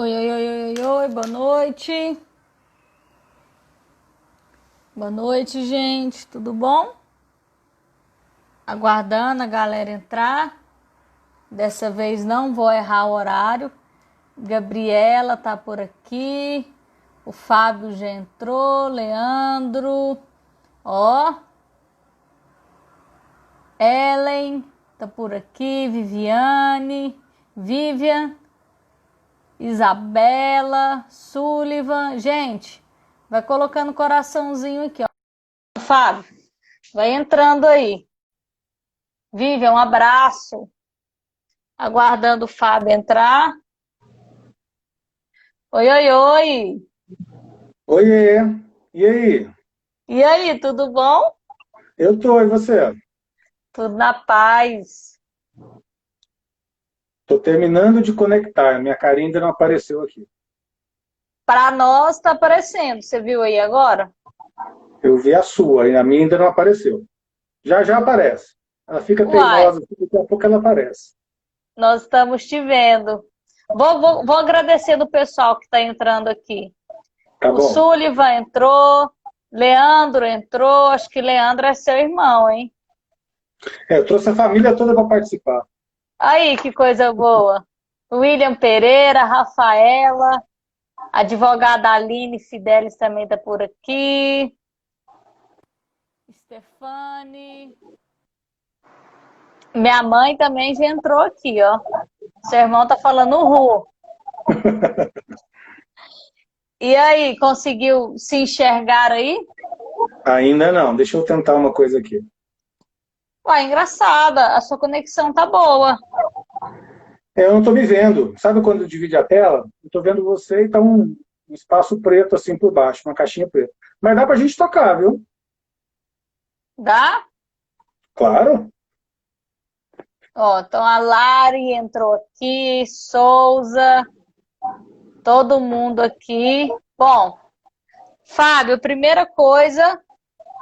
Oi, oi, oi, oi, oi, boa noite. Boa noite, gente. Tudo bom? Aguardando a galera entrar. Dessa vez não vou errar o horário. Gabriela tá por aqui. O Fábio já entrou. Leandro. Ó. Ellen tá por aqui. Viviane. Vivian. Isabela. Sullivan. Gente, vai colocando coraçãozinho aqui, ó. Fábio, vai entrando aí. Vivian, um abraço. Aguardando o Fábio entrar. Oi, oi, oi. Oiê, e aí? E aí, tudo bom? Eu tô, e você? Tudo na paz. Tô terminando de conectar, minha carinha ainda não apareceu aqui. Para nós tá aparecendo. Você viu aí agora? Eu vi a sua, e a minha ainda não apareceu. Já já aparece. Ela fica Uai, teimosa, daqui a pouco ela aparece. nós estamos te vendo. Vou agradecer do pessoal que está entrando aqui. Tá O bom? Sullivan entrou. Leandro entrou. Acho que Leandro é seu irmão, hein? É, eu trouxe a família toda para participar. Aí, que coisa boa. William Pereira, Rafaela. A advogada Aline Fidelis também está por aqui. Stefane. Minha mãe também já entrou aqui, ó. Seu irmão tá falando Ru. E aí, conseguiu se enxergar aí? Ainda não, deixa eu tentar uma coisa aqui. Ué, engraçada, a sua conexão tá boa. É, eu não tô me vendo. Sabe quando divide a tela? Eu tô vendo você e tá um espaço preto assim por baixo, uma caixinha preta. Mas dá pra gente tocar, viu? Dá? Claro. Ó, então a Lari entrou aqui, Souza, todo mundo aqui. Bom, Fábio, primeira coisa,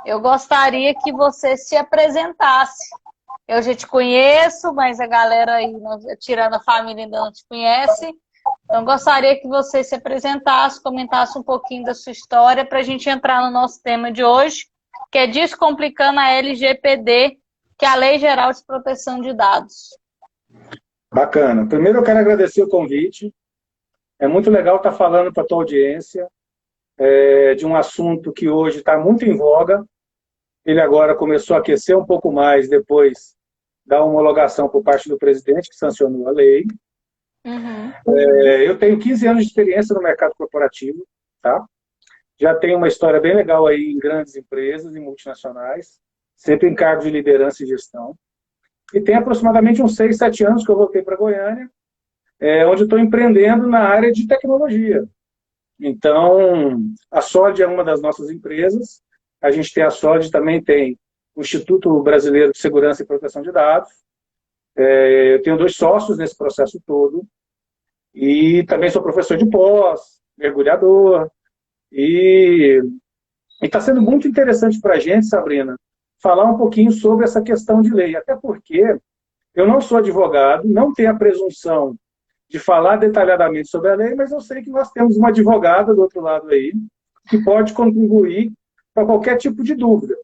eu gostaria que você se apresentasse. Eu já te conheço, mas a galera aí, tirando a família, ainda não te conhece. Então, gostaria que você se apresentasse, comentasse um pouquinho da sua história para a gente entrar no nosso tema de hoje, que é Descomplicando a LGPD, que é a Lei Geral de Proteção de Dados. Bacana. Primeiro eu quero agradecer o convite. É muito legal estar falando para a tua audiência de um assunto que hoje está muito em voga. Ele agora começou a aquecer um pouco mais depois da homologação por parte do presidente, que sancionou a lei. Uhum. Eu tenho 15 anos de experiência no mercado corporativo, tá? Já tenho uma história bem legal aí em grandes empresas e multinacionais, sempre em cargo de liderança e gestão. E tem aproximadamente uns 6, 7 anos que eu voltei para Goiânia, onde estou empreendendo na área de tecnologia. Então, a SOD é uma das nossas empresas. A gente tem a SOD, também tem o Instituto Brasileiro de Segurança e Proteção de Dados. Eu tenho 2 sócios nesse processo todo. E também sou professor de pós, mergulhador. E está sendo muito interessante para a gente, Sabrina, falar um pouquinho sobre essa questão de lei. Até porque eu não sou advogado, não tenho a presunção de falar detalhadamente sobre a lei, mas eu sei que nós temos uma advogada do outro lado aí, que pode contribuir para qualquer tipo de dúvida.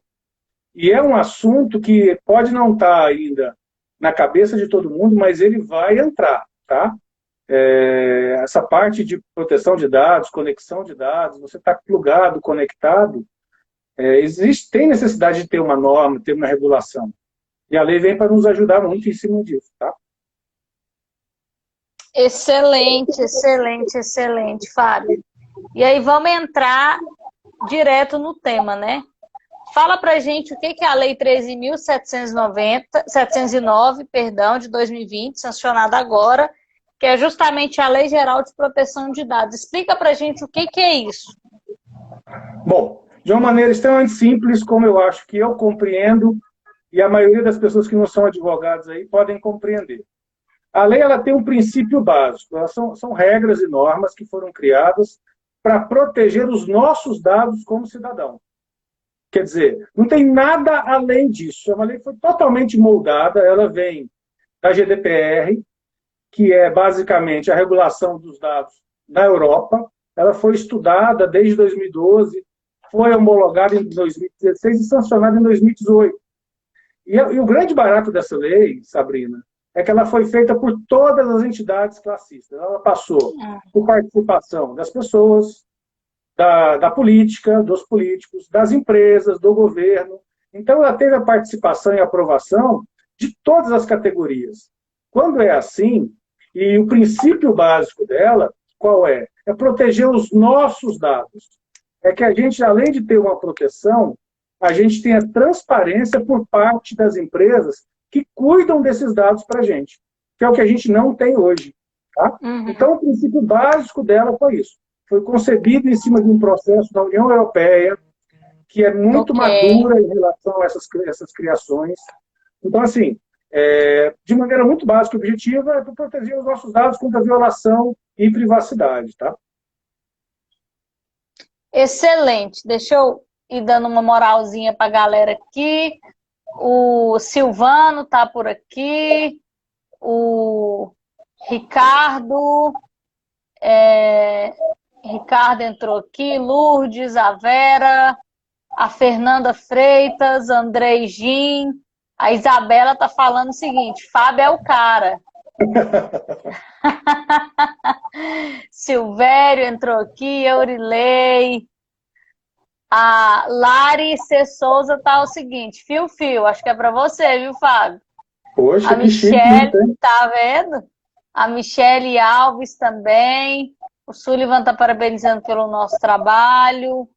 E é um assunto que pode não estar ainda na cabeça de todo mundo, mas ele vai entrar, tá? Essa parte de proteção de dados, conexão de dados, você está plugado, conectado, tem necessidade de ter uma norma, ter uma regulação. E a lei vem para nos ajudar muito em cima disso, tá? Excelente, excelente, excelente, Fábio. E aí vamos entrar direto no tema, né? Fala pra gente o que é a Lei 13.709, perdão, de 2020, sancionada agora, que é justamente a Lei Geral de Proteção de Dados. Explica pra gente o que é isso. Bom, de uma maneira extremamente simples, como eu acho que eu compreendo, e a maioria das pessoas que não são advogados aí podem compreender. A lei ela tem um princípio básico, elas são regras e normas que foram criadas para proteger os nossos dados como cidadão. Quer dizer, não tem nada além disso. É uma lei que foi totalmente moldada, ela vem da GDPR, que é basicamente a regulação dos dados na Europa, ela foi estudada desde 2012, foi homologada em 2016 e sancionada em 2018. E o grande barato dessa lei, Sabrina, é que ela foi feita por todas as entidades classistas. Ela passou por participação das pessoas, da política, dos políticos, das empresas, do governo. Então, ela teve a participação e aprovação de todas as categorias. Quando é assim, e o princípio básico dela, qual é? É proteger os nossos dados. É que a gente, além de ter uma proteção, a gente tem a transparência por parte das empresas que cuidam desses dados para a gente, que é o que a gente não tem hoje. Tá? Então, o princípio básico dela foi isso. Foi concebido em cima de um processo da União Europeia, que é muito madura em relação a essas criações. Então, assim, de maneira muito básica e objetiva, é para proteger os nossos dados contra violação e privacidade. Tá? Excelente. Deixa eu ir dando uma moralzinha para a galera aqui. O Silvano tá por aqui. O Ricardo. Ricardo entrou aqui. Lourdes, a Vera, a Fernanda Freitas, Andrei Gin. A Isabela tá falando o seguinte: Fábio é o cara. Silvério entrou aqui, Eurilei. A Lari C. Souza tá o seguinte: Fio, acho que é para você, viu, Fábio? Poxa, a Michelle, tá vendo? A Michelle Alves também. O Sullivan tá parabenizando pelo nosso trabalho.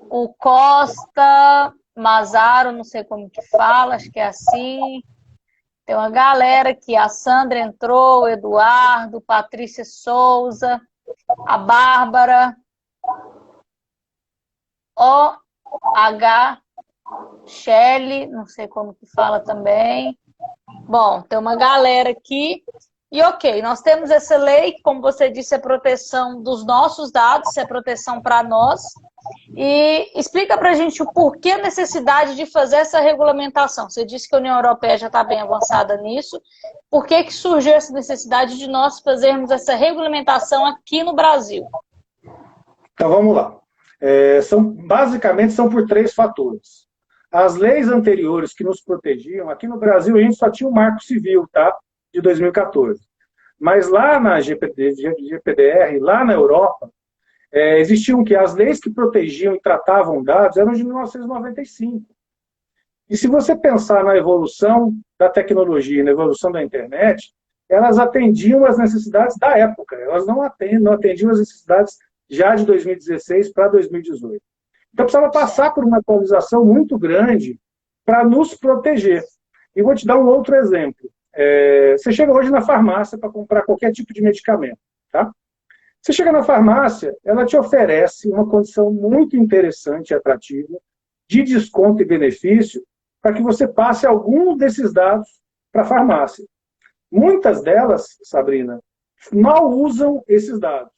O Costa Mazaro, não sei como que fala, acho que é assim. Tem uma galera aqui. A Sandra entrou, o Eduardo, Patrícia Souza, a Bárbara, O.H. Shelley, não sei como que fala também. Bom, tem uma galera aqui. E ok, nós temos essa lei, que, como você disse, é proteção dos nossos dados, é proteção para nós. E explica para a gente o porquê a necessidade de fazer essa regulamentação. Você disse que a União Europeia já está bem avançada nisso. Por que surgiu essa necessidade de nós fazermos essa regulamentação aqui no Brasil? Então, vamos lá. Basicamente, são por 3 fatores. As leis anteriores que nos protegiam, aqui no Brasil a gente só tinha o Marco Civil, tá? De 2014. Mas lá na GPDR, lá na Europa, existiam que as leis que protegiam e tratavam dados eram de 1995. E se você pensar na evolução da tecnologia, na evolução da internet, elas atendiam as necessidades da época, elas não atendiam as necessidades já de 2016 para 2018. Então precisava passar por uma atualização muito grande para nos proteger. E vou te dar um outro exemplo. Você chega hoje na farmácia para comprar qualquer tipo de medicamento. Tá? Você chega na farmácia, ela te oferece uma condição muito interessante e atrativa de desconto e benefício para que você passe alguns desses dados para a farmácia. Muitas delas, Sabrina, mal usam esses dados,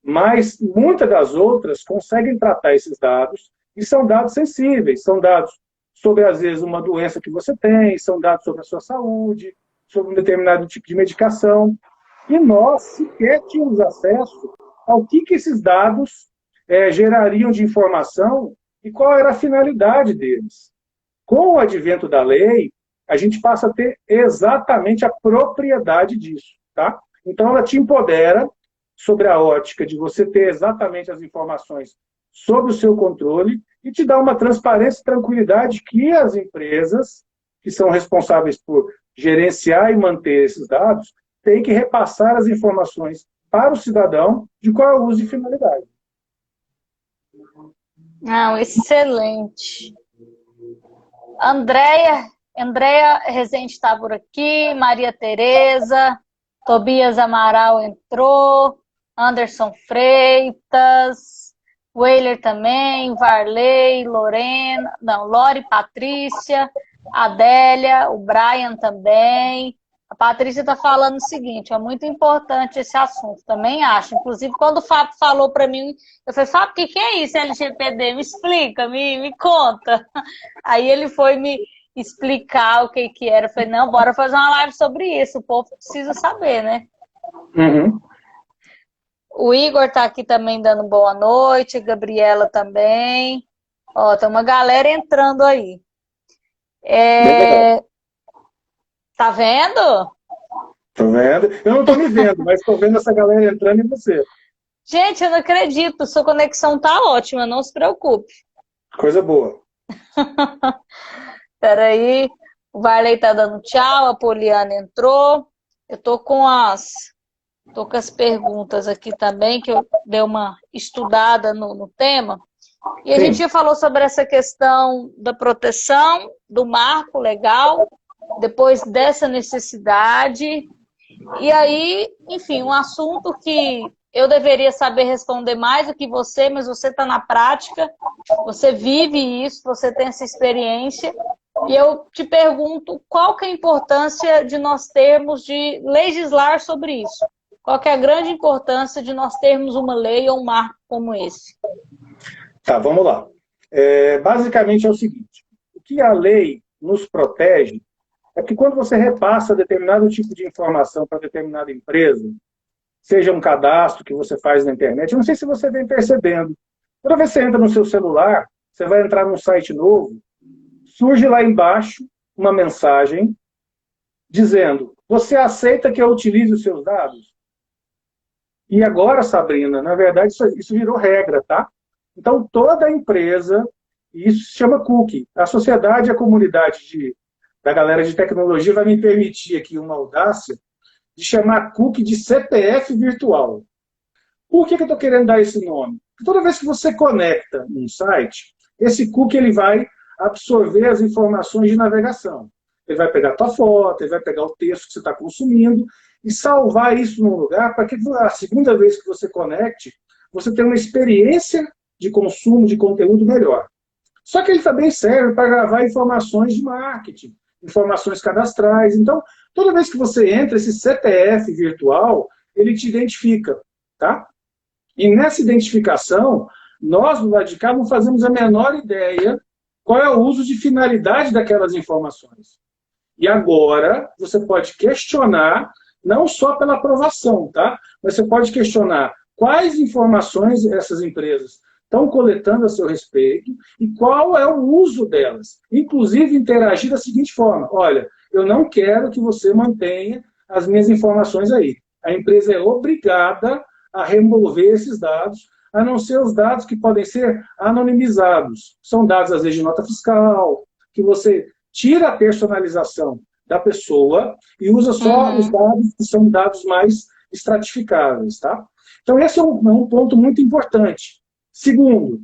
mas muitas das outras conseguem tratar esses dados e são dados sensíveis, são dados sobre, às vezes, uma doença que você tem, são dados sobre a sua saúde, sobre um determinado tipo de medicação, e nós sequer tínhamos acesso ao que esses dados gerariam de informação e qual era a finalidade deles. Com o advento da lei, a gente passa a ter exatamente a propriedade disso. Tá? Então, ela te empodera sobre a ótica de você ter exatamente as informações sob o seu controle e te dá uma transparência e tranquilidade que as empresas, que são responsáveis por gerenciar e manter esses dados, têm que repassar as informações para o cidadão de qual é o uso e finalidade. Não, excelente. Andréia Rezende está por aqui, Maria Tereza, Tobias Amaral entrou, Anderson Freitas, Weiler também, Varley, Lorena, não, Lore Patrícia, Adélia, o Brian também. A Patrícia está falando o seguinte, é muito importante esse assunto, também acho. Inclusive, quando o Fábio falou para mim, eu falei, Fábio, o que é isso, LGPD? Me explica, me conta. Aí ele foi me explicar o que era. Eu falei, não, bora fazer uma live sobre isso, o povo precisa saber, né? Uhum. O Igor tá aqui também dando boa noite, a Gabriela também. Ó, tem uma galera entrando aí. Bem legal. Tá vendo? Tô vendo? Eu não tô me vendo, mas tô vendo essa galera entrando em você. Gente, eu não acredito, sua conexão tá ótima, não se preocupe. Coisa boa. Peraí, o Varley tá dando tchau, a Poliana entrou. Eu tô com as perguntas aqui também, que eu dei uma estudada no tema. E a gente Sim. já falou sobre essa questão da proteção, do marco legal, depois dessa necessidade. E aí, enfim, um assunto que eu deveria saber responder mais do que você, mas você está na prática, você vive isso, você tem essa experiência. E eu te pergunto, qual que é a importância de nós termos de legislar sobre isso? Qual que é a grande importância de nós termos uma lei ou um marco como esse? Tá, vamos lá. Basicamente é o seguinte: o que a lei nos protege é que quando você repassa determinado tipo de informação para determinada empresa, seja um cadastro que você faz na internet, eu não sei se você vem percebendo. Toda vez que você entra no seu celular, você vai entrar num site novo, surge lá embaixo uma mensagem dizendo: você aceita que eu utilize os seus dados? E agora, Sabrina, na verdade, isso virou regra, tá? Então, toda empresa, e isso se chama cookie. A sociedade, a comunidade da galera de tecnologia vai me permitir aqui uma audácia de chamar cookie de CPF virtual. Por que eu estou querendo dar esse nome? Porque toda vez que você conecta um site, esse cookie ele vai absorver as informações de navegação. Ele vai pegar a tua foto, ele vai pegar o texto que você está consumindo e salvar isso num lugar para que a segunda vez que você conecte, você tenha uma experiência de consumo de conteúdo melhor. Só que ele também serve para gravar informações de marketing, informações cadastrais. Então, toda vez que você entra, esse CPF virtual, ele te identifica, tá? E nessa identificação, nós, do lado de cá, não fazemos a menor ideia qual é o uso de finalidade daquelas informações. E agora, você pode questionar, não só pela aprovação, tá? Mas você pode questionar quais informações essas empresas estão coletando a seu respeito e qual é o uso delas. Inclusive, interagir da seguinte forma: olha, eu não quero que você mantenha as minhas informações aí. A empresa é obrigada a remover esses dados, a não ser os dados que podem ser anonimizados. São dados, às vezes, de nota fiscal, que você tira a personalização da pessoa e usa só os dados que são dados mais estratificáveis, tá? Então, esse é um ponto muito importante. Segundo,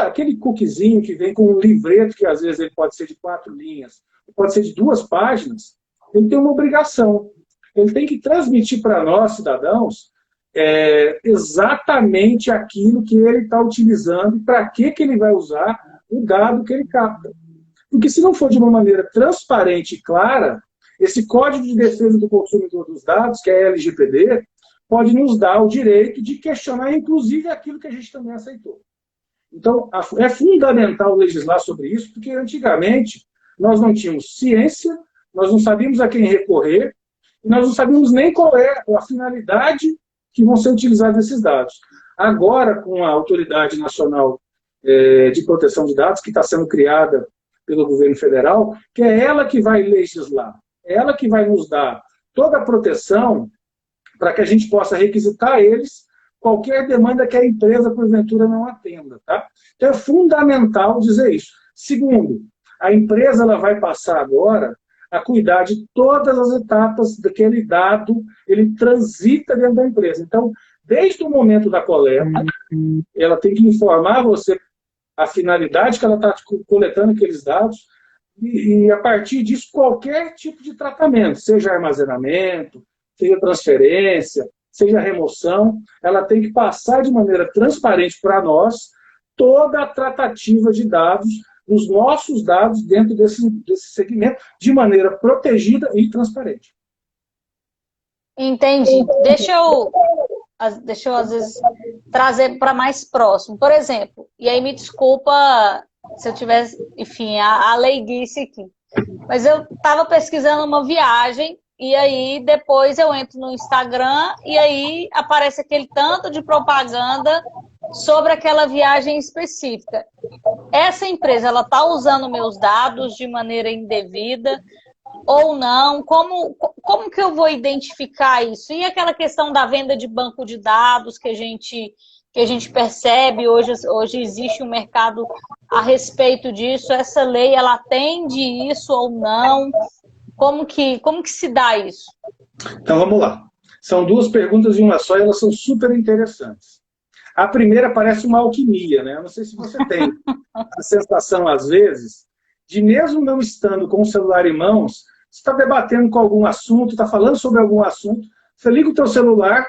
aquele cookiezinho que vem com um livreto, que às vezes ele pode ser de 4 linhas, pode ser de 2 páginas, ele tem uma obrigação. Ele tem que transmitir para nós, cidadãos, exatamente aquilo que ele está utilizando e para que ele vai usar o dado que ele capta. Porque se não for de uma maneira transparente e clara, esse Código de Defesa do Consumidor dos Dados, que é a LGPD, pode nos dar o direito de questionar, inclusive, aquilo que a gente também aceitou. Então, é fundamental legislar sobre isso, porque antigamente nós não tínhamos ciência, nós não sabíamos a quem recorrer, e nós não sabíamos nem qual é a finalidade que vão ser utilizados esses dados. Agora, com a Autoridade Nacional de Proteção de Dados, que está sendo criada pelo governo federal, que é ela que vai legislar, é ela que vai nos dar toda a proteção para que a gente possa requisitar a eles qualquer demanda que a empresa, porventura, não atenda. Tá? Então, é fundamental dizer isso. Segundo, a empresa ela vai passar agora a cuidar de todas as etapas daquele dado, ele transita dentro da empresa. Então, desde o momento da coleta, ela tem que informar você a finalidade que ela está coletando aqueles dados e, a partir disso, qualquer tipo de tratamento, seja armazenamento, seja transferência, seja remoção, ela tem que passar de maneira transparente para nós toda a tratativa de dados, os nossos dados dentro desse segmento, de maneira protegida e transparente. Entendi. Deixa eu às vezes, trazer para mais próximo. Por exemplo, e aí me desculpa se eu tivesse, enfim, a leiguice aqui. Mas eu estava pesquisando uma viagem e aí depois eu entro no Instagram e aí aparece aquele tanto de propaganda sobre aquela viagem específica. Essa empresa, ela está usando meus dados de maneira indevida ou não? Como que eu vou identificar isso? E aquela questão da venda de banco de dados que a gente percebe, hoje existe um mercado a respeito disso, essa lei, ela atende isso ou não? Como que se dá isso? Então vamos lá. São duas perguntas em uma só e elas são super interessantes. A primeira parece uma alquimia, né? Eu não sei se você tem a sensação, às vezes, de mesmo não estando com o celular em mãos, você está debatendo com algum assunto, está falando sobre algum assunto, você liga o teu celular,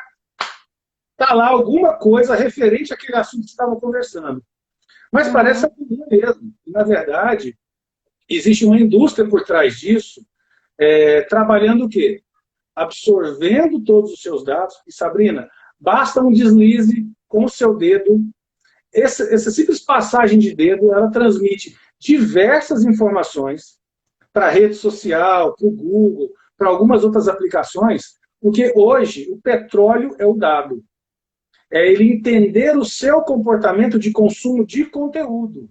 está lá alguma coisa referente àquele assunto que você estava conversando. Mas parece alquimia mesmo. E, na verdade, existe uma indústria por trás disso, trabalhando o quê? Absorvendo todos os seus dados. E, Sabrina, basta um deslize com o seu dedo. Essa simples passagem de dedo, ela transmite diversas informações para a rede social, para o Google, para algumas outras aplicações, porque hoje o petróleo é o dado. É ele entender o seu comportamento de consumo de conteúdo.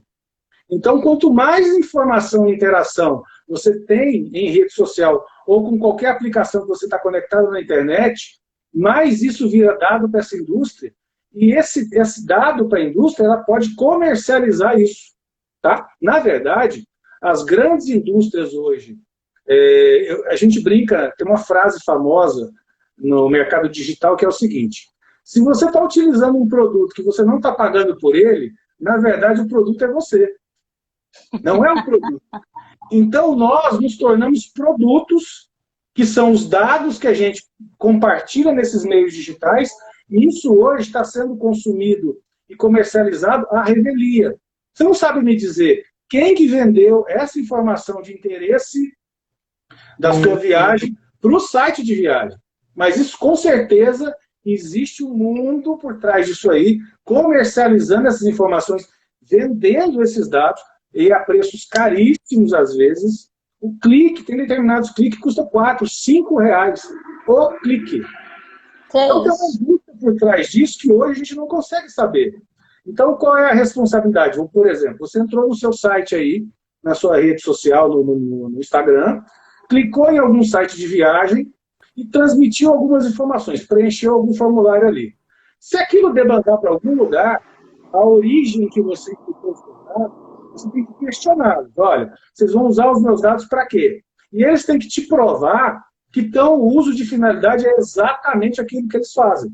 Então, quanto mais informação e interação você tem em rede social ou com qualquer aplicação que você está conectado na internet, mais isso vira dado para essa indústria. E esse dado para a indústria, ela pode comercializar isso. Tá? Na verdade, as grandes indústrias hoje, a gente brinca, tem uma frase famosa no mercado digital que é o seguinte: se você está utilizando um produto que você não está pagando por ele, na verdade o produto é você. Não é o produto. Então nós nos tornamos produtos, que são os dados que a gente compartilha nesses meios digitais, e isso hoje está sendo consumido e comercializado à revelia. Você não sabe me dizer quem que vendeu essa informação de interesse da sua viagem para o site de viagem. Mas isso, com certeza, existe um mundo por trás disso aí, comercializando essas informações, vendendo esses dados, e a preços caríssimos, às vezes. O clique, tem determinados cliques que custa 4, 5 reais. O clique. Então tem uma indústria por trás disso que hoje a gente não consegue saber. Então, qual é a responsabilidade? Por exemplo, você entrou no seu site aí, na sua rede social, no Instagram, clicou em algum site de viagem e transmitiu algumas informações, preencheu algum formulário ali. Se aquilo debandar para algum lugar, a origem que você clicou os seus dados, você tem que questioná-los. Olha, vocês vão usar os meus dados para quê? E eles têm que te provar que então, o uso de finalidade é exatamente aquilo que eles fazem.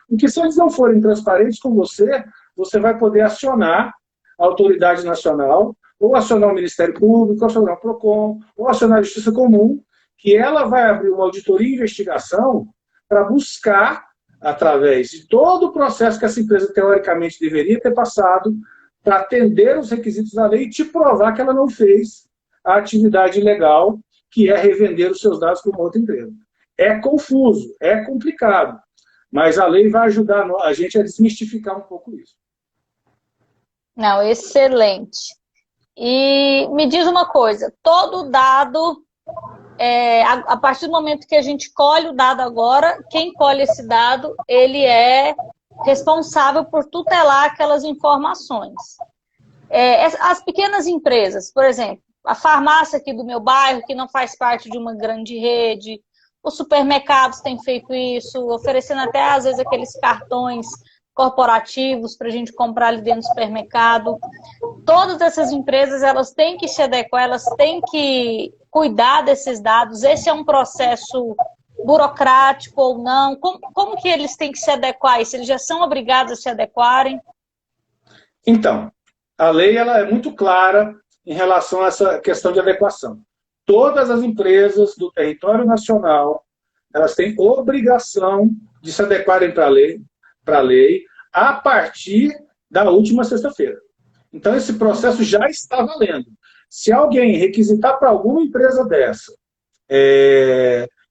Porque se eles não forem transparentes com você, você vai poder acionar a autoridade nacional, ou acionar o Ministério Público, ou acionar o PROCON, ou acionar a Justiça Comum, que ela vai abrir uma auditoria e investigação para buscar, através de todo o processo que essa empresa teoricamente deveria ter passado, para atender os requisitos da lei e te provar que ela não fez a atividade ilegal, que é revender os seus dados para uma outra empresa. É confuso, é complicado, mas a lei vai ajudar a gente a desmistificar um pouco isso. Não, excelente. E me diz uma coisa, todo dado, a partir do momento que a gente colhe o dado agora, quem colhe esse dado, ele é responsável por tutelar aquelas informações. As pequenas empresas, por exemplo, a farmácia aqui do meu bairro, que não faz parte de uma grande rede, os supermercados têm feito isso, oferecendo até, às vezes, aqueles cartões corporativos para a gente comprar ali dentro do supermercado. Todas essas empresas, elas têm que se adequar, elas têm que cuidar desses dados. Esse é um processo burocrático ou não? Como que eles têm que se adequar a isso? Eles já são obrigados a se adequarem? Então, a lei ela é muito clara em relação a essa questão de adequação. Todas as empresas do território nacional, elas têm obrigação de se adequarem para a lei a partir da última sexta-feira. Então, esse processo já está valendo. Se alguém requisitar para alguma empresa dessa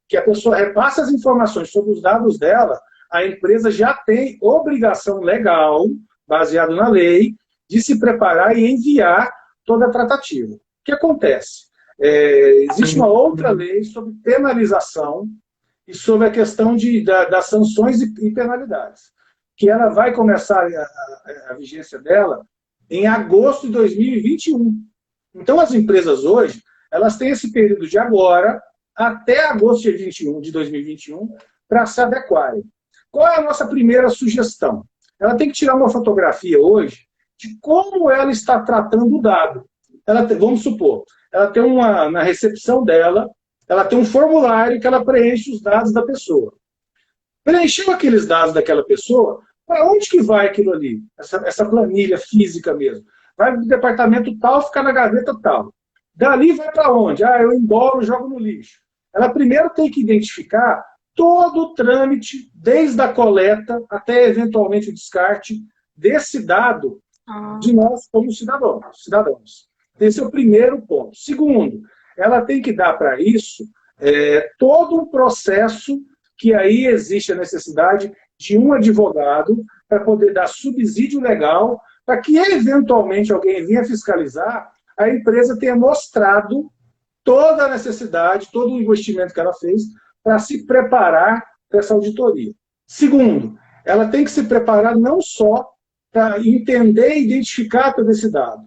que a pessoa repasse as informações sobre os dados dela, a empresa já tem obrigação legal, baseado na lei, de se preparar e enviar toda a tratativa. O que acontece? existe uma outra lei sobre penalização e sobre a questão das sanções e penalidades, que ela vai começar a vigência dela em agosto de 2021. Então, as empresas hoje, elas têm esse período de agora até agosto de 2021 para se adequarem. Qual é a nossa primeira sugestão? Ela tem que tirar uma fotografia hoje de como ela está tratando o dado. Vamos supor, ela tem na recepção dela, ela tem um formulário que ela preenche os dados da pessoa. Preencheu aqueles dados daquela pessoa, para onde que vai aquilo ali? Essa planilha física mesmo. Vai para o departamento tal, fica na gaveta tal. Dali vai para onde? Eu embolo, jogo no lixo. Ela primeiro tem que identificar todo o trâmite, desde a coleta até eventualmente o descarte desse dado de nós como cidadãos. Esse é o primeiro ponto. Segundo, ela tem que dar para isso todo um processo que aí existe a necessidade de um advogado para poder dar subsídio legal para que, eventualmente, alguém venha fiscalizar, a empresa tenha mostrado toda a necessidade, todo o investimento que ela fez para se preparar para essa auditoria. Segundo, ela tem que se preparar não só para entender e identificar todo esse dado.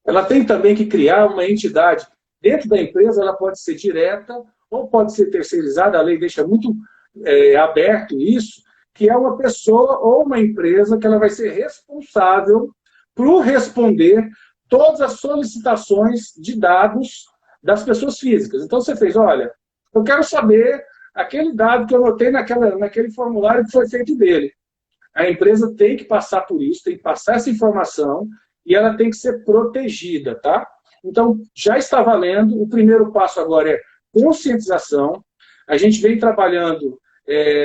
Ela tem também que criar uma entidade dentro da empresa, ela pode ser direta ou pode ser terceirizada, a lei deixa muito aberto isso, que é uma pessoa ou uma empresa que ela vai ser responsável por responder todas as solicitações de dados das pessoas físicas. Então você fez, olha, eu quero saber aquele dado que eu anotei naquele formulário que foi feito dele. A empresa tem que passar por isso, tem que passar essa informação e ela tem que ser protegida, tá? Então, já está valendo. O primeiro passo agora é conscientização. A gente vem trabalhando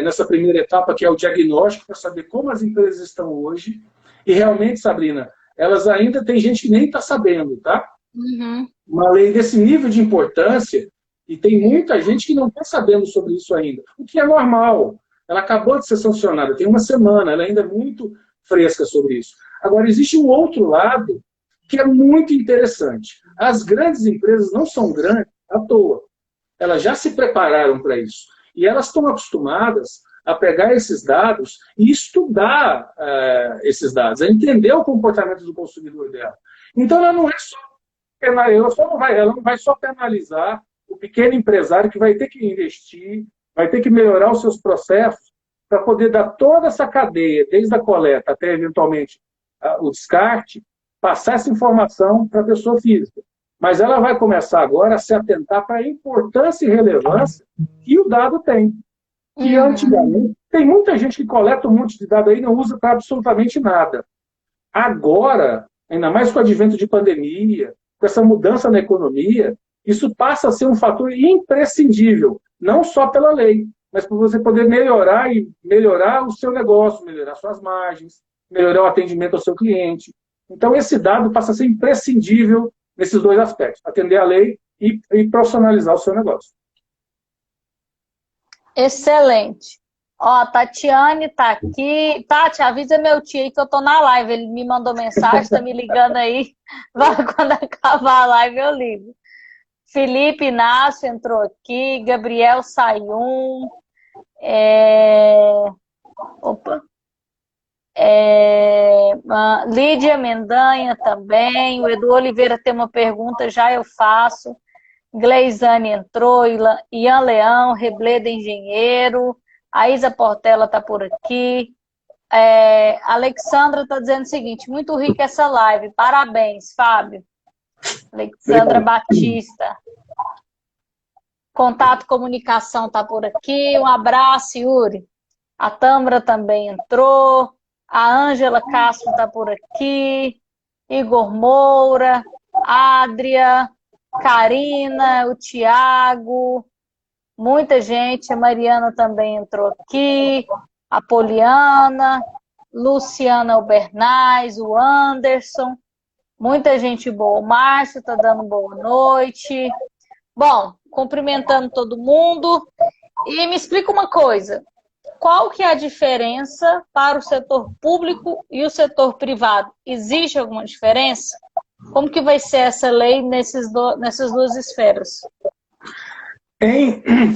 nessa primeira etapa, que é o diagnóstico, para saber como as empresas estão hoje. E realmente, Sabrina, elas ainda tem gente que nem está sabendo, tá? Uhum. Uma lei desse nível de importância, e tem muita gente que não está sabendo sobre isso ainda, o que é normal. Ela acabou de ser sancionada, tem uma semana, ela ainda é muito fresca sobre isso. Agora, existe um outro lado que é muito interessante. As grandes empresas não são grandes à toa. Elas já se prepararam para isso. E elas estão acostumadas a pegar esses dados e estudar esses dados, a entender o comportamento do consumidor dela. Então, ela não vai só penalizar o pequeno empresário que vai ter que investir, vai ter que melhorar os seus processos para poder dar toda essa cadeia, desde a coleta até, eventualmente, o descarte, passar essa informação para a pessoa física. Mas ela vai começar agora a se atentar para a importância e relevância que o dado tem. Que antigamente, tem muita gente que coleta um monte de dado aí e não usa para absolutamente nada. Agora, ainda mais com o advento de pandemia, com essa mudança na economia, isso passa a ser um fator imprescindível, não só pela lei, mas para você poder melhorar o seu negócio, melhorar suas margens, melhorar o atendimento ao seu cliente. Então, esse dado passa a ser imprescindível nesses dois aspectos, atender a lei e profissionalizar o seu negócio. Excelente. Ó, Tatiane tá aqui. Tati, avisa meu tio aí que eu tô na live. Ele me mandou mensagem, tá me ligando aí. Quando acabar a live eu ligo. Felipe Inácio entrou aqui. Gabriel Sayum. Lídia Mendanha também. O Edu Oliveira tem uma pergunta, já eu faço. Gleizane entrou, Ian Leão, Rebleda Engenheiro, a Isa Portela está por aqui. Alexandra está dizendo o seguinte, muito rica essa live, parabéns, Fábio. Alexandra Batista. Contato Comunicação está por aqui, um abraço, Yuri. A Tâmara também entrou, a Ângela Castro está por aqui, Igor Moura, Adria, Karina, o Tiago, muita gente, a Mariana também entrou aqui, a Poliana, Luciana Albernaz, o Anderson, muita gente boa, o Márcio está dando boa noite. Bom, cumprimentando todo mundo, e me explica uma coisa, qual que é a diferença para o setor público e o setor privado? Existe alguma diferença? Como que vai ser essa lei nessas duas esferas?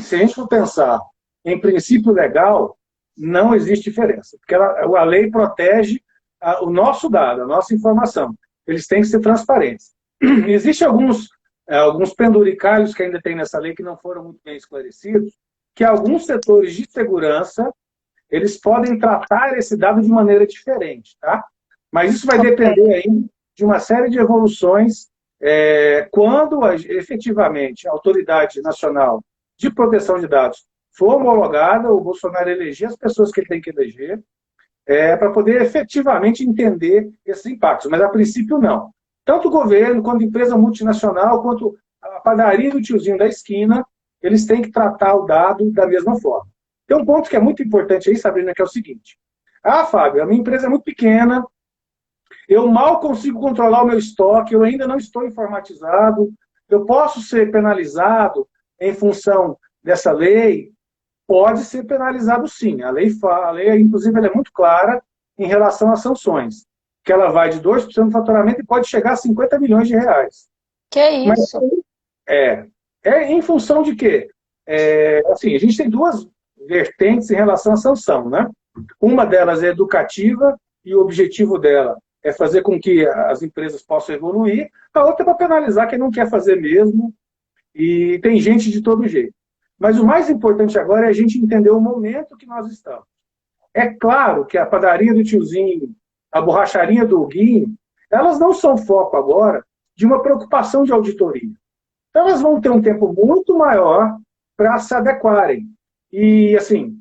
Se a gente for pensar em princípio legal, não existe diferença, porque a lei protege o nosso dado, a nossa informação. Eles têm que ser transparentes. Existem alguns penduricalhos que ainda tem nessa lei que não foram muito bem esclarecidos, que alguns setores de segurança, eles podem tratar esse dado de maneira diferente, tá? Mas isso vai depender ainda de uma série de evoluções quando efetivamente a Autoridade Nacional de Proteção de Dados for homologada, o Bolsonaro eleger as pessoas que ele tem que eleger, para poder efetivamente entender esses impactos. Mas, a princípio, não. Tanto o governo, quanto a empresa multinacional, quanto a padaria do tiozinho da esquina, eles têm que tratar o dado da mesma forma. Tem um ponto que é muito importante aí, Sabrina, que é o seguinte. Fábio, a minha empresa é muito pequena, eu mal consigo controlar o meu estoque, eu ainda não estou informatizado, eu posso ser penalizado em função dessa lei? Pode ser penalizado sim. A lei, inclusive, ela é muito clara em relação às sanções, que ela vai de 2% do faturamento e pode chegar a 50 milhões de reais. Que é isso? Mas, em função de quê? Assim, a gente tem duas vertentes em relação à sanção, né? Uma delas é educativa e o objetivo dela é fazer com que as empresas possam evoluir. A outra é para penalizar quem não quer fazer mesmo, e tem gente de todo jeito. Mas o mais importante agora é a gente entender o momento que nós estamos. É claro que a padaria do tiozinho, a borracharia do Guinho, elas não são foco agora de uma preocupação de auditoria. Então, elas vão ter um tempo muito maior para se adequarem. E, assim,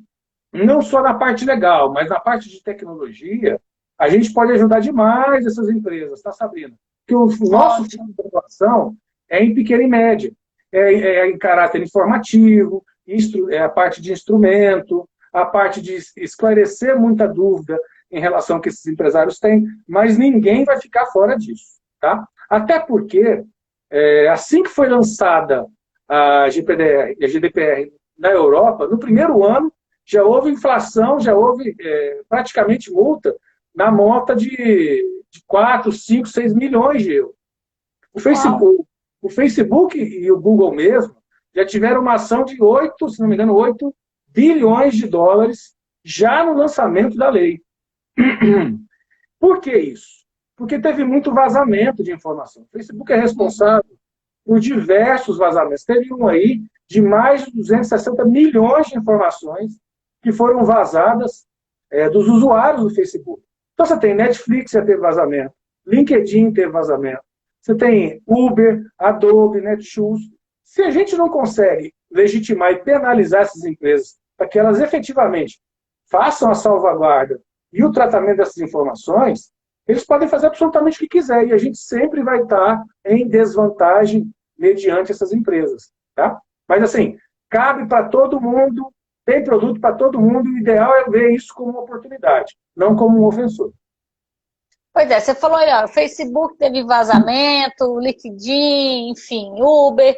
não só na parte legal, mas na parte de tecnologia, a gente pode ajudar demais essas empresas, tá, Sabrina? Porque o nosso fundo de inovação é em pequena e média. Em caráter informativo, a parte de instrumento, a parte de esclarecer muita dúvida em relação ao que esses empresários têm, mas ninguém vai ficar fora disso. Tá? Até porque, assim que foi lançada a GPDR e a GDPR na Europa, no primeiro ano, já houve inflação, já houve praticamente multa na monta de 4, 5, 6 milhões de euros. O Facebook e o Google mesmo já tiveram uma ação de 8, se não me engano, 8 bilhões de dólares já no lançamento da lei. Por que isso? Porque teve muito vazamento de informação. O Facebook é responsável por diversos vazamentos. Teve um aí de mais de 260 milhões de informações que foram vazadas dos usuários do Facebook. Então você tem Netflix, já teve vazamento, LinkedIn teve vazamento, você tem Uber, Adobe, Netshoes. Se a gente não consegue legitimar e penalizar essas empresas para que elas efetivamente façam a salvaguarda e o tratamento dessas informações, eles podem fazer absolutamente o que quiser, e a gente sempre vai estar em desvantagem mediante essas empresas. Tá? Mas, assim, cabe para todo mundo, tem produto para todo mundo, e o ideal é ver isso como uma oportunidade, não como um ofensor. Pois é, você falou aí, ó, o Facebook teve vazamento, LinkedIn, enfim, Uber.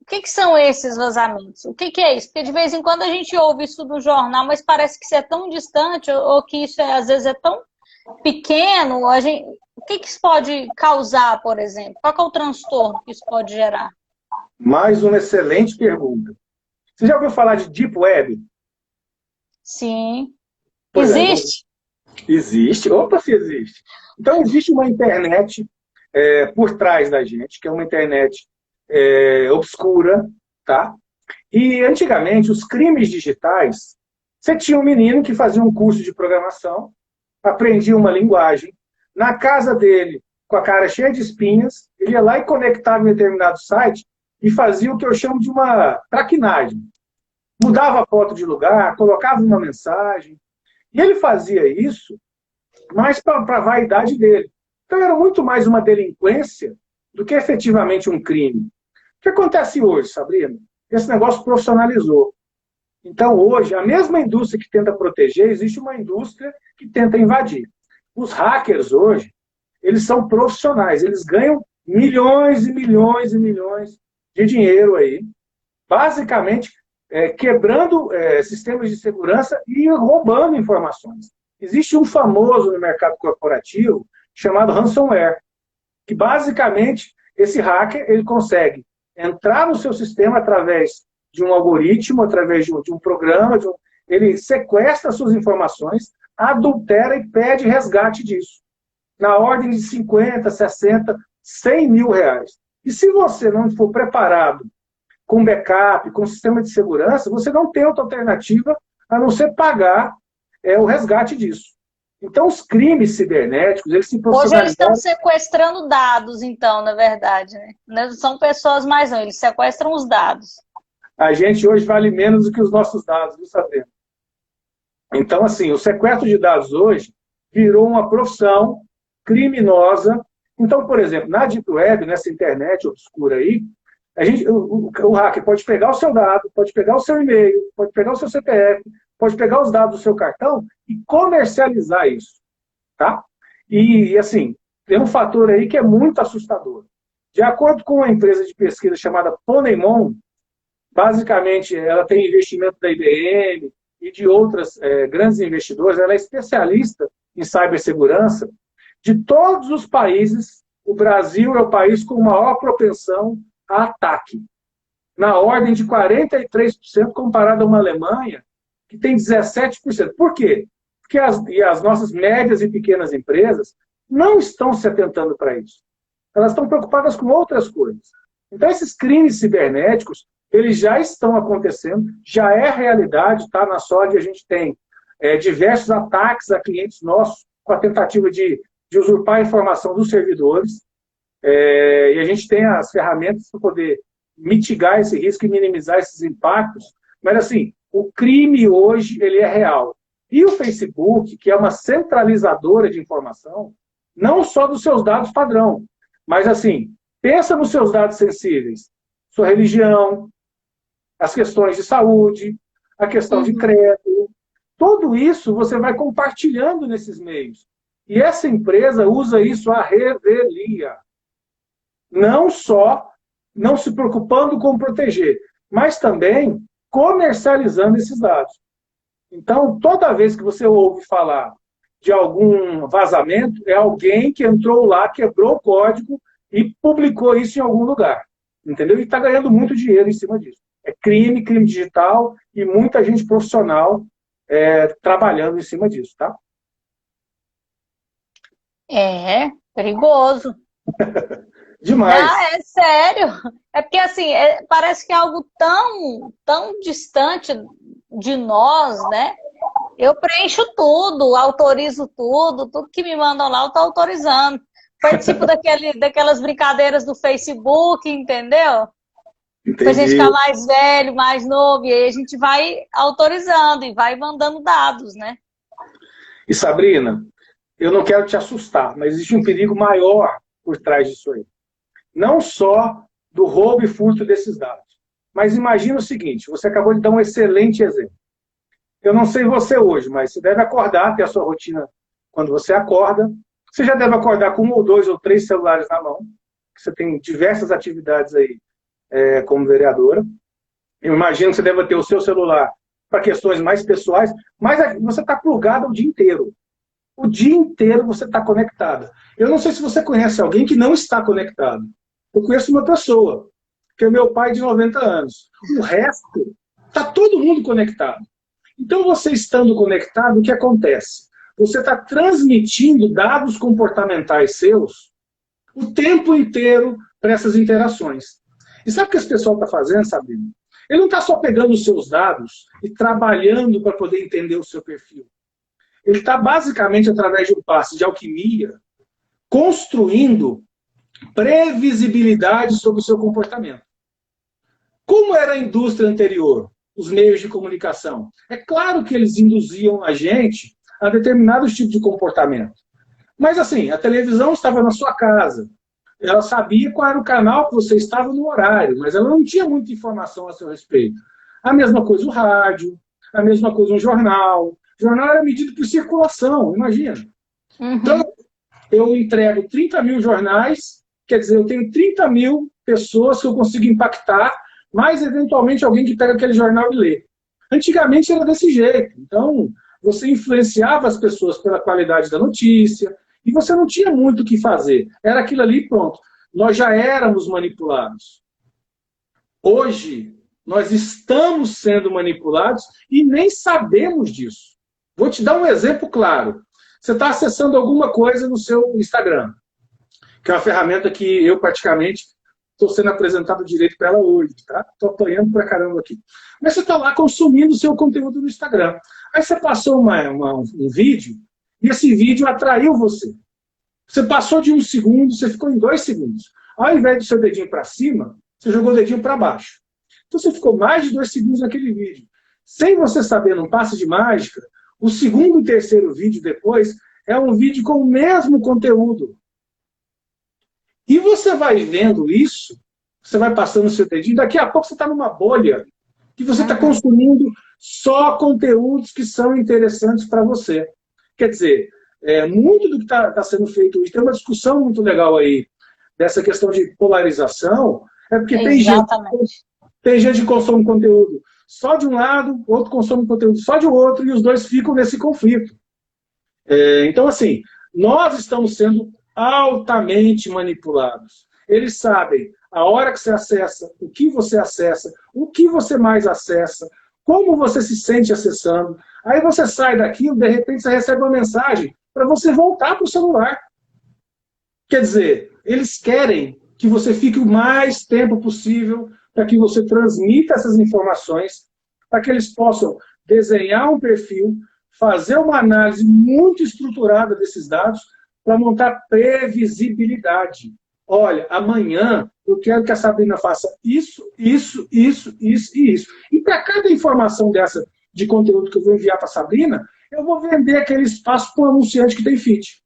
O que são esses vazamentos? O que é isso? Porque de vez em quando a gente ouve isso do jornal, mas parece que isso é tão distante, ou que isso às vezes é tão pequeno. O que isso pode causar, por exemplo? Qual é o transtorno que isso pode gerar? Mais uma excelente pergunta. Você já ouviu falar de Deep Web? Sim. Pois existe? Existe. Opa, se existe. Então, existe uma internet por trás da gente, que é uma internet obscura, tá? E, antigamente, os crimes digitais, você tinha um menino que fazia um curso de programação, aprendia uma linguagem, na casa dele, com a cara cheia de espinhas, ele ia lá e conectava em determinado site e fazia o que eu chamo de uma traquinagem. Mudava a foto de lugar, colocava uma mensagem, e ele fazia isso mais para a vaidade dele. Então, era muito mais uma delinquência do que efetivamente um crime. O que acontece hoje, Sabrina? Esse negócio profissionalizou. Então, hoje, a mesma indústria que tenta proteger, existe uma indústria que tenta invadir. Os hackers hoje, eles são profissionais, eles ganham milhões e milhões e milhões de dinheiro aí, basicamente quebrando sistemas de segurança e roubando informações. Existe um famoso no mercado corporativo chamado ransomware, que basicamente esse hacker ele consegue entrar no seu sistema através de um algoritmo, através de um programa, ele sequestra suas informações, adultera e pede resgate disso, na ordem de 50, 60, 100 mil reais. E se você não for preparado com backup, com sistema de segurança, você não tem outra alternativa a não ser pagar o resgate disso. Então, os crimes cibernéticos, eles se Hoje eles estão profissionalizaram. sequestrando dados, então, na verdade, né? Não são pessoas mais não, eles sequestram os dados. A gente hoje vale menos do que os nossos dados, viu, Sabrina? Então, assim, o sequestro de dados hoje virou uma profissão criminosa. Então, por exemplo, na Deep Web, nessa internet obscura aí, o hacker pode pegar o seu dado, pode pegar o seu e-mail, pode pegar o seu CPF, pode pegar os dados do seu cartão e comercializar isso, tá? E assim, tem um fator aí que é muito assustador. De acordo com uma empresa de pesquisa chamada Ponemon, basicamente ela tem investimento da IBM e de outras grandes investidores, ela é especialista em cibersegurança. De todos os países, o Brasil é o país com maior propensão a ataque, na ordem de 43%, comparado a uma Alemanha, que tem 17%. Por quê? Porque as nossas médias e pequenas empresas não estão se atentando para isso. Elas estão preocupadas com outras coisas. Então, esses crimes cibernéticos, eles já estão acontecendo, já é realidade, tá? Na SOG a gente tem diversos ataques a clientes nossos com a tentativa de usurpar a informação dos servidores, e a gente tem as ferramentas para poder mitigar esse risco e minimizar esses impactos, mas assim, o crime hoje ele é real. E o Facebook, que é uma centralizadora de informação, não só dos seus dados padrão, mas assim, pensa nos seus dados sensíveis, sua religião, as questões de saúde, a questão de crédito, tudo isso você vai compartilhando nesses meios. E essa empresa usa isso à revelia. Não só não se preocupando com proteger, mas também comercializando esses dados. Então, toda vez que você ouve falar de algum vazamento, é alguém que entrou lá, quebrou o código e publicou isso em algum lugar. Entendeu? E está ganhando muito dinheiro em cima disso. É crime, crime digital e muita gente profissional trabalhando em cima disso, tá? É, perigoso. Demais. Ah, é sério. É porque, assim, parece que é algo tão distante de nós, né? Eu preencho tudo, autorizo tudo que me mandam lá, eu tô autorizando. Participo daquelas brincadeiras do Facebook, entendeu? Pra gente ficar mais velho, mais novo, e aí a gente vai autorizando e vai mandando dados, né? E Sabrina, eu não quero te assustar, mas existe um perigo maior por trás disso aí. Não só do roubo e furto desses dados. Mas imagina o seguinte, você acabou de dar um excelente exemplo. Eu não sei você hoje, mas você deve acordar, ter a sua rotina quando você acorda. Você já deve acordar com 1 ou 2 ou 3 celulares na mão. Você tem diversas atividades aí como vereadora. Eu imagino que você deve ter o seu celular para questões mais pessoais, mas você está plugado o dia inteiro. O dia inteiro você está conectada. Eu não sei se você conhece alguém que não está conectado. Eu conheço uma pessoa, que é meu pai de 90 anos. O resto, está todo mundo conectado. Então, você estando conectado, o que acontece? Você está transmitindo dados comportamentais seus o tempo inteiro para essas interações. E sabe o que esse pessoal está fazendo, Sabrina? Ele não está só pegando os seus dados e trabalhando para poder entender o seu perfil. Ele está basicamente, através de um passe de alquimia, construindo previsibilidade sobre o seu comportamento. Como era a indústria anterior, os meios de comunicação? É claro que eles induziam a gente a determinados tipos de comportamento. Mas assim, a televisão estava na sua casa. Ela sabia qual era o canal que você estava no horário, mas ela não tinha muita informação a seu respeito. A mesma coisa o rádio, a mesma coisa um jornal. O jornal era medido por circulação, imagina. Então, eu entrego 30 mil jornais, quer dizer, eu tenho 30 mil pessoas que eu consigo impactar, mais eventualmente alguém que pega aquele jornal e lê. Antigamente era desse jeito. Então, você influenciava as pessoas pela qualidade da notícia, E você não tinha muito o que fazer. Era aquilo ali, pronto. Nós já éramos manipulados. Hoje, nós estamos sendo manipulados e nem sabemos disso. Vou te dar um exemplo claro. Você está acessando alguma coisa no seu Instagram, que é uma ferramenta que eu praticamente estou sendo apresentado direito para ela hoje, tá? Estou apanhando pra caramba aqui. Mas você está lá consumindo o seu conteúdo no Instagram. Aí você passou um vídeo, e esse vídeo atraiu você. Você passou de 1 segundo, você ficou em 2 segundos. Ao invés do seu dedinho para cima, você jogou o dedinho para baixo. Então você ficou mais de 2 segundos naquele vídeo. Sem você saber, num passe de mágica, o segundo e terceiro vídeo depois é um vídeo com o mesmo conteúdo. E você vai vendo isso, você vai passando o seu dedinho, daqui a pouco você está numa bolha, que você está consumindo só conteúdos que são interessantes para você. Quer dizer, muito do que está sendo feito hoje, tem uma discussão muito legal aí, dessa questão de polarização, porque tem gente que consome conteúdo só de um lado, outro consome conteúdo só de outro, e os dois ficam nesse conflito. Então, assim, nós estamos sendo altamente manipulados. Eles sabem a hora que você acessa, o que você mais acessa, como você se sente acessando. Aí você sai daquilo, de repente você recebe uma mensagem para você voltar para o celular. Quer dizer, eles querem que você fique o mais tempo possível para que você transmita essas informações, para que eles possam desenhar um perfil, fazer uma análise muito estruturada desses dados para montar previsibilidade. Olha, amanhã eu quero que a Sabrina faça isso, isso, isso, isso e isso. E para cada informação dessa de conteúdo que eu vou enviar para a Sabrina, eu vou vender aquele espaço para um anunciante que tem feed.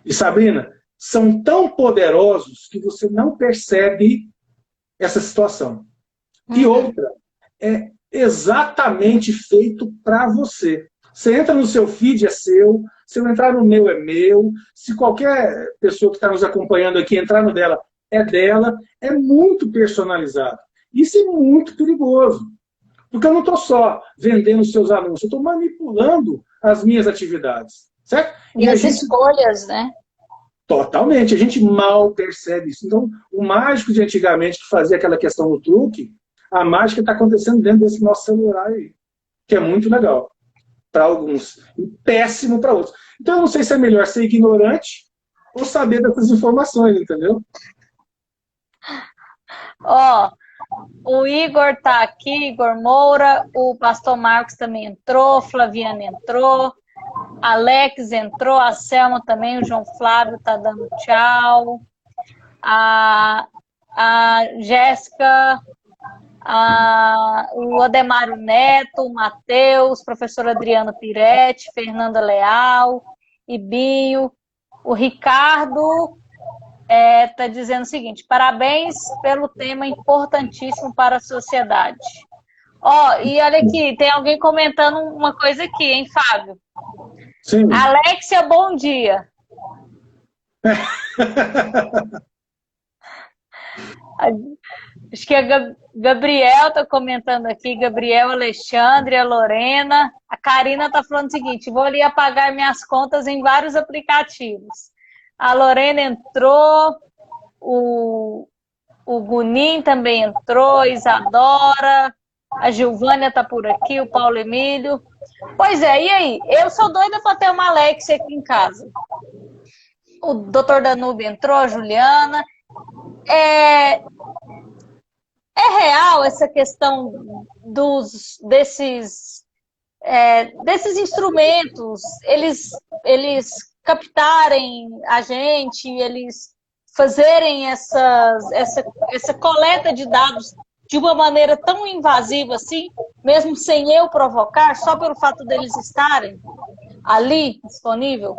E Sabrina, são tão poderosos que você não percebe essa situação. E outra, é exatamente feito para você. Você entra no seu feed, é seu. Se eu entrar no meu, é meu. Se qualquer pessoa que está nos acompanhando aqui entrar no dela, é dela. É muito personalizado. Isso é muito perigoso. Porque eu não estou só vendendo os seus anúncios, eu estou manipulando as minhas atividades. Certo? E as escolhas, né? Totalmente. A gente mal percebe isso. Então, o mágico de antigamente que fazia aquela questão do truque, a mágica está acontecendo dentro desse nosso celular aí. Que é muito legal. Para alguns. E péssimo para outros. Então, eu não sei se é melhor ser ignorante ou saber dessas informações, entendeu? Ó, o Igor tá aqui, Igor Moura, o Pastor Marcos também entrou, Flaviana entrou, Alex entrou, a Selma também, o João Flávio tá dando tchau, a Jéssica, o Ademário Neto, o Matheus, professor Adriano Piretti, Fernanda Leal, Ibinho, o Ricardo está dizendo o seguinte: parabéns pelo tema importantíssimo para a sociedade. Ó, e olha aqui, tem alguém comentando uma coisa aqui, hein, Fábio? Sim. Alexia, bom dia. Acho que a Gabriel está comentando aqui, Gabriel, Alexandre, a Lorena. A Karina está falando o seguinte: vou ali apagar minhas contas em vários aplicativos. A Lorena entrou, o Gunin também entrou, Isadora, a Gilvânia está por aqui, o Paulo Emílio. Pois é, e aí? Eu sou doida para ter uma Alexia aqui em casa. O Dr. Danube entrou, a Juliana. É real essa questão desses instrumentos, eles captarem a gente, eles fazerem essa coleta de dados de uma maneira tão invasiva assim, mesmo sem eu provocar, só pelo fato deles estarem ali, disponível?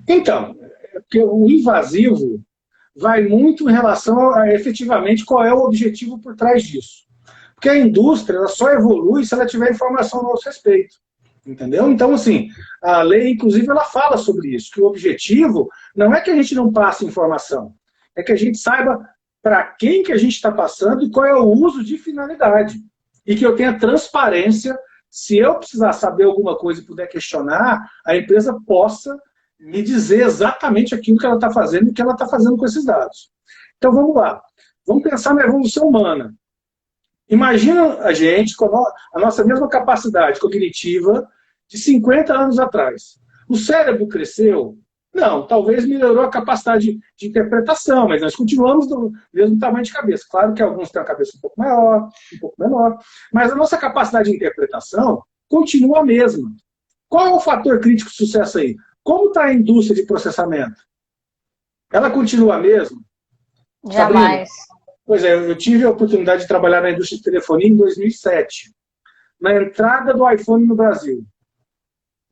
Então, porque o invasivo vai muito em relação a, efetivamente, qual é o objetivo por trás disso. Porque a indústria ela só evolui se ela tiver informação a nosso respeito. Entendeu? Então, assim, a lei, inclusive, ela fala sobre isso, que o objetivo não é que a gente não passe informação, é que a gente saiba para quem que a gente está passando e qual é o uso de finalidade. E que eu tenha transparência, se eu precisar saber alguma coisa e puder questionar, a empresa possa me dizer exatamente aquilo que ela está fazendo e o que ela está fazendo com esses dados. Então vamos lá. Vamos pensar na evolução humana. Imagina a gente com a nossa mesma capacidade cognitiva de 50 anos atrás. O cérebro cresceu? Não, talvez melhorou a capacidade de interpretação, mas nós continuamos do mesmo tamanho de cabeça. Claro que alguns têm a cabeça um pouco maior, um pouco menor, mas a nossa capacidade de interpretação continua a mesma. Qual é o fator crítico de sucesso aí? Como está a indústria de processamento? Ela continua a mesma? Jamais. Sabrina? Pois é, eu tive a oportunidade de trabalhar na indústria de telefonia em 2007, na entrada do iPhone no Brasil.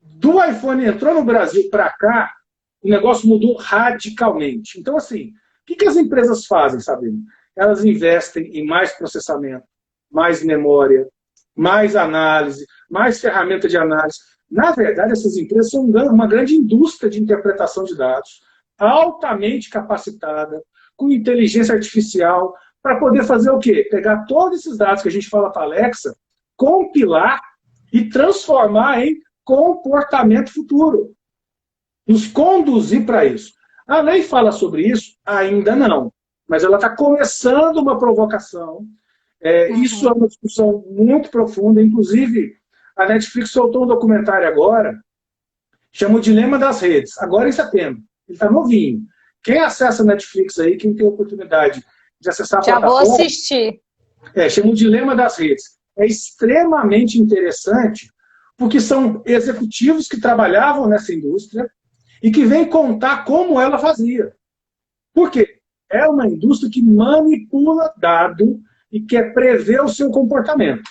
Do iPhone entrou no Brasil para cá, o negócio mudou radicalmente. Então, assim, o que as empresas fazem, Sabrina? Elas investem em mais processamento, mais memória, mais análise, mais ferramenta de análise. Na verdade, essas empresas são uma grande indústria de interpretação de dados, altamente capacitada, com inteligência artificial, para poder fazer o quê? Pegar todos esses dados que a gente fala para a Alexa, compilar e transformar em comportamento futuro. Nos conduzir para isso. A lei fala sobre isso? Ainda não. Mas ela está começando uma provocação. Isso é uma discussão muito profunda. Inclusive, a Netflix soltou um documentário agora, chama O Dilema das Redes, agora em setembro. Ele está novinho. Quem acessa a Netflix aí, quem tem a oportunidade de acessar a plataforma... Já vou assistir. Chama O Dilema das Redes. É extremamente interessante, porque são executivos que trabalhavam nessa indústria e que vêm contar como ela fazia. Por quê? É uma indústria que manipula dado e quer prever o seu comportamento.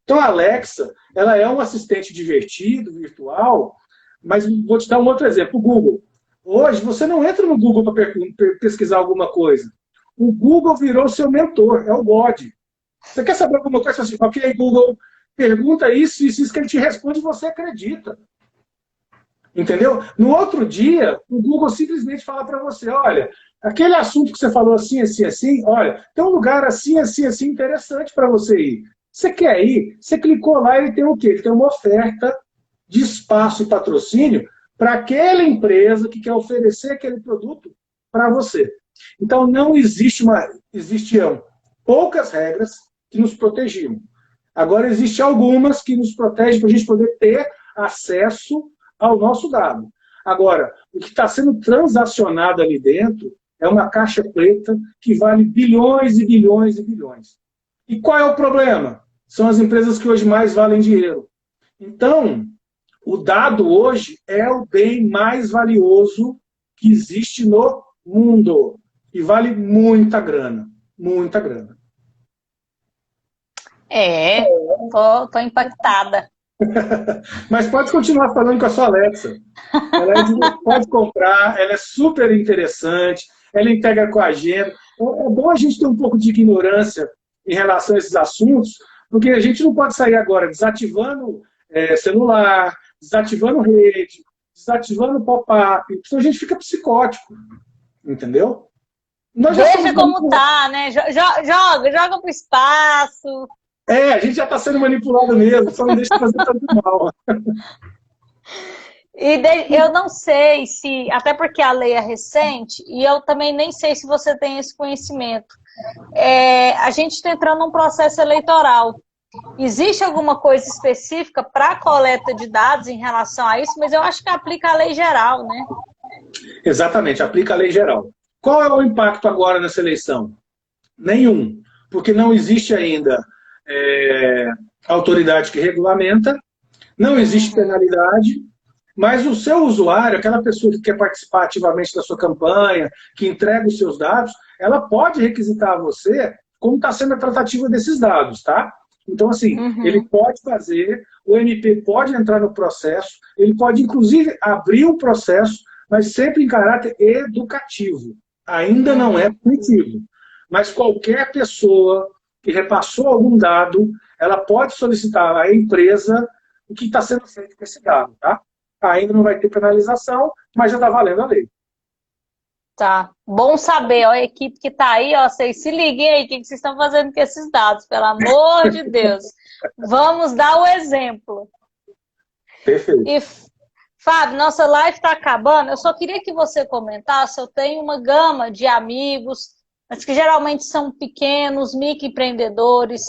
Então, a Alexa, ela é um assistente divertido, virtual, mas vou te dar um outro exemplo. O Google. Hoje, você não entra no Google para pesquisar alguma coisa. O Google virou seu mentor, é o God. Você quer saber alguma coisa? Assim, ok, Google, pergunta isso que ele te responde e você acredita. Entendeu? No outro dia, o Google simplesmente fala para você, olha, aquele assunto que você falou assim, assim, assim, olha, tem um lugar assim, assim, assim, interessante para você ir. Você quer ir? Você clicou lá, ele tem o quê? Ele tem uma oferta de espaço e patrocínio para aquela empresa que quer oferecer aquele produto para você. Então, não existe existiam poucas regras que nos protegiam. Agora, existem algumas que nos protegem para a gente poder ter acesso ao nosso dado. Agora, o que está sendo transacionado ali dentro é uma caixa preta que vale bilhões e bilhões e bilhões. E qual é o problema? São as empresas que hoje mais valem dinheiro. Então, o dado hoje é o bem mais valioso que existe no mundo. E vale muita grana. Muita grana. Tô impactada. Mas pode continuar falando com a sua Alexa. Pode comprar, ela é super interessante, ela integra com a agenda. É bom a gente ter um pouco de ignorância em relação a esses assuntos, porque a gente não pode sair agora desativando celular, desativando rede, desativando pop-up, senão a gente fica psicótico. Entendeu? Veja como tá, né? Joga pro espaço. A gente já está sendo manipulado mesmo, só não deixa fazer tanto mal. Eu não sei se, até porque a lei é recente, e eu também nem sei se você tem esse conhecimento. A gente está entrando num processo eleitoral. Existe alguma coisa específica para a coleta de dados em relação a isso? Mas eu acho que aplica a lei geral, né? Exatamente, aplica a lei geral. Qual é o impacto agora nessa eleição? Nenhum, porque não existe ainda autoridade que regulamenta, não existe penalidade, mas o seu usuário, aquela pessoa que quer participar ativamente da sua campanha, que entrega os seus dados, ela pode requisitar a você como está sendo a tratativa desses dados, tá? Então, assim, ele pode fazer, o MP pode entrar no processo, ele pode, inclusive, abrir o processo, mas sempre em caráter educativo. Ainda não é punitivo. Mas qualquer pessoa que repassou algum dado, ela pode solicitar à empresa o que está sendo feito com esse dado, tá? Ainda não vai ter penalização, mas já está valendo a lei. Tá. Bom saber, ó, a equipe que está aí, ó, vocês se liguem aí, o que vocês estão fazendo com esses dados, pelo amor de Deus. Vamos dar o exemplo. Perfeito. E, Fábio, nossa live está acabando. Eu só queria que você comentasse. Eu tenho uma gama de amigos, mas que geralmente são pequenos, microempreendedores.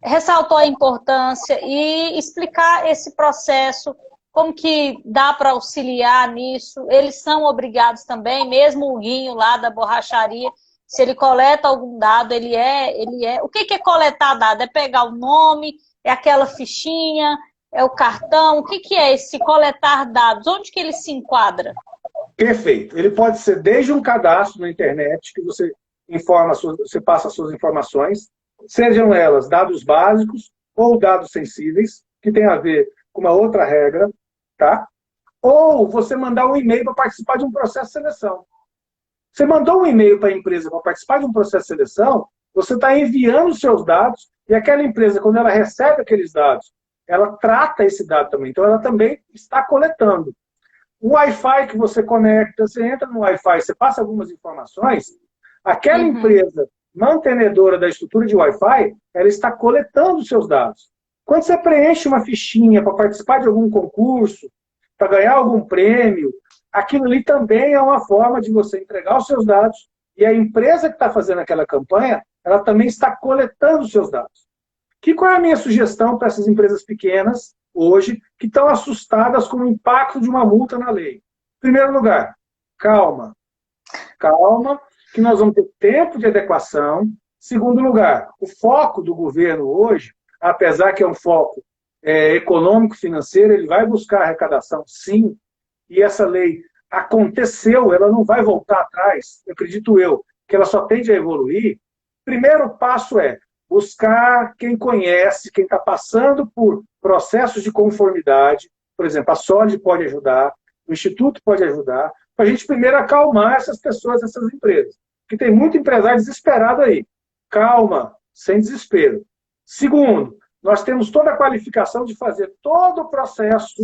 Ressaltou a importância e explicar esse processo, como que dá para auxiliar nisso. Eles são obrigados também, mesmo o Guinho lá da borracharia, se ele coleta algum dado, ele é. O que é coletar dado? É pegar o nome, é aquela fichinha, é o cartão? O que é esse coletar dados? Onde que ele se enquadra? Perfeito. Ele pode ser desde um cadastro na internet, que você informa, você passa as suas informações, sejam elas dados básicos ou dados sensíveis, que tem a ver com uma outra regra, tá? Ou você mandar um e-mail para participar de um processo de seleção. Você mandou um e-mail para a empresa para participar de um processo de seleção, você está enviando os seus dados, e aquela empresa, quando ela recebe aqueles dados, ela trata esse dado também. Então, ela também está coletando. O Wi-Fi que você conecta, você entra no Wi-Fi, você passa algumas informações, aquela empresa mantenedora da estrutura de Wi-Fi, ela está coletando os seus dados. Quando você preenche uma fichinha para participar de algum concurso, para ganhar algum prêmio, aquilo ali também é uma forma de você entregar os seus dados, e a empresa que está fazendo aquela campanha, ela também está coletando os seus dados. Qual é a minha sugestão para essas empresas pequenas, hoje, que estão assustadas com o impacto de uma multa na lei? Em primeiro lugar, calma. Calma, que nós vamos ter tempo de adequação. Segundo lugar, o foco do governo hoje, apesar que é um foco econômico-financeiro, ele vai buscar arrecadação, sim, e essa lei aconteceu, ela não vai voltar atrás, acredito eu, que ela só tende a evoluir. Primeiro passo é buscar quem conhece, quem está passando por processos de conformidade. Por exemplo, a SOLID pode ajudar, o Instituto pode ajudar, para a gente primeiro acalmar essas pessoas, essas empresas. Porque tem muito empresário desesperado aí. Calma, sem desespero. Segundo, nós temos toda a qualificação de fazer todo o processo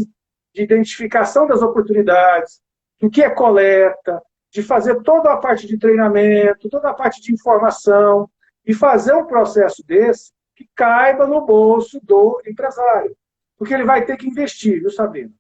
de identificação das oportunidades, do que é coleta, de fazer toda a parte de treinamento, toda a parte de informação, e fazer um processo desse que caiba no bolso do empresário. Porque ele vai ter que investir, viu, Sabrina?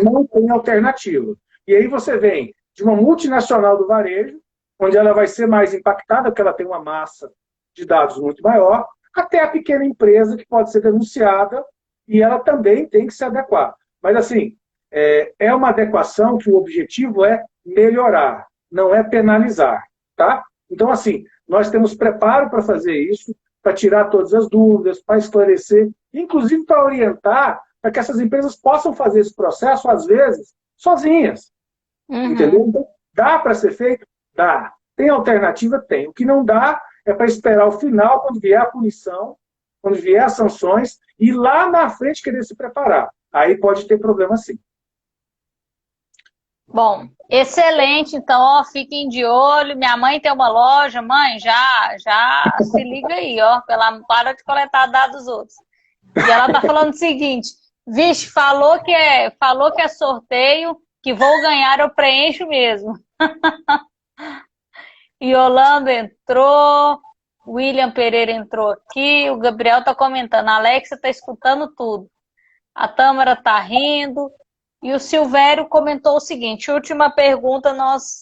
Não tem alternativa. E aí você vem de uma multinacional do varejo, onde ela vai ser mais impactada, porque ela tem uma massa de dados muito maior, até a pequena empresa que pode ser denunciada, e ela também tem que se adequar. Mas, assim, é uma adequação que o objetivo é melhorar, não é penalizar, tá? Então, assim, nós temos preparo para fazer isso, para tirar todas as dúvidas, para esclarecer, inclusive para orientar, para que essas empresas possam fazer esse processo, às vezes, sozinhas. Entendeu? Então, dá para ser feito? Dá. Tem alternativa? Tem. O que não dá é para esperar o final, quando vier a punição, quando vier as sanções, e lá na frente querer se preparar. Aí pode ter problema sim. Bom, excelente. Então, ó, fiquem de olho. Minha mãe tem uma loja, mãe, já se liga aí, ó, ela para de coletar dados dos outros. E ela tá falando o seguinte: vixe, falou que é sorteio, que vou ganhar, eu preencho mesmo. E Yolanda entrou, William Pereira entrou aqui, o Gabriel tá comentando, a Alexa tá escutando tudo. A Tâmara tá rindo. E o Silvério comentou o seguinte: última pergunta,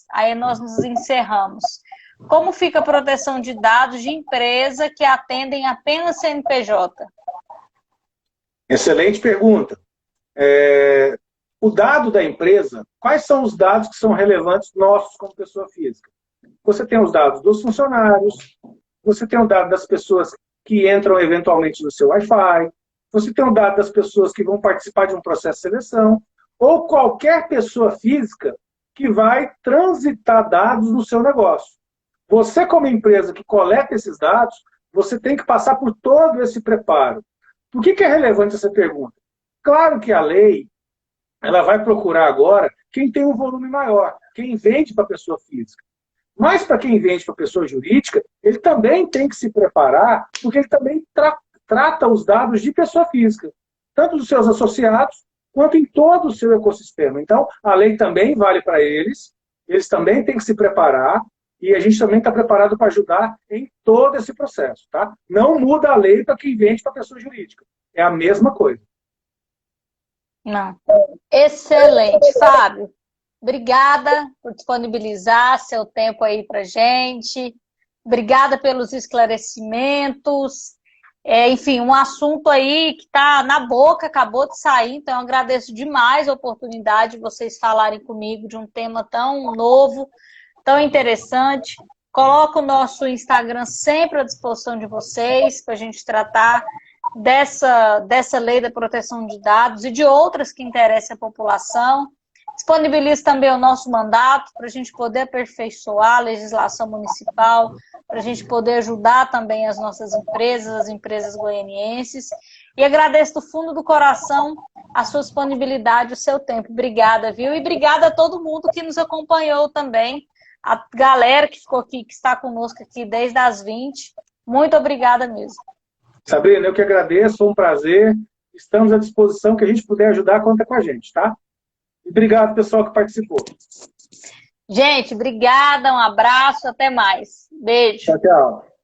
aí nós nos encerramos. Como fica a proteção de dados de empresa que atendem apenas CNPJ? Excelente pergunta. O dado da empresa, quais são os dados que são relevantes nossos como pessoa física? Você tem os dados dos funcionários, você tem o dado das pessoas que entram eventualmente no seu Wi-Fi, você tem o dado das pessoas que vão participar de um processo de seleção, ou qualquer pessoa física que vai transitar dados no seu negócio. Você, como empresa que coleta esses dados, você tem que passar por todo esse preparo. Por que é relevante essa pergunta? Claro que a lei ela vai procurar agora quem tem um volume maior, quem vende para a pessoa física. Mas para quem vende para a pessoa jurídica, ele também tem que se preparar, porque ele também trata os dados de pessoa física, tanto dos seus associados, quanto em todo o seu ecossistema. Então, a lei também vale para eles também têm que se preparar, e a gente também está preparado para ajudar em todo esse processo. Tá? Não muda a lei para quem vende para a pessoa jurídica. É a mesma coisa. Não. Excelente. Fábio, obrigada por disponibilizar seu tempo aí para gente. Obrigada pelos esclarecimentos. Enfim, um assunto aí que está na boca, acabou de sair, então eu agradeço demais a oportunidade de vocês falarem comigo de um tema tão novo, tão interessante. Coloco o nosso Instagram sempre à disposição de vocês para a gente tratar dessa lei da proteção de dados e de outras que interessam a população. Disponibilizo também o nosso mandato para a gente poder aperfeiçoar a legislação municipal, para a gente poder ajudar também as nossas empresas, as empresas goianienses. E agradeço do fundo do coração a sua disponibilidade, o seu tempo. Obrigada, viu? E obrigada a todo mundo que nos acompanhou também, a galera que ficou aqui, que está conosco aqui desde as 20. Muito obrigada mesmo. Sabrina, eu que agradeço, foi um prazer. Estamos à disposição, que a gente puder ajudar, conta com a gente, tá? E obrigado, pessoal, que participou. Gente, obrigada, um abraço, até mais. Beijo. Tchau, tchau.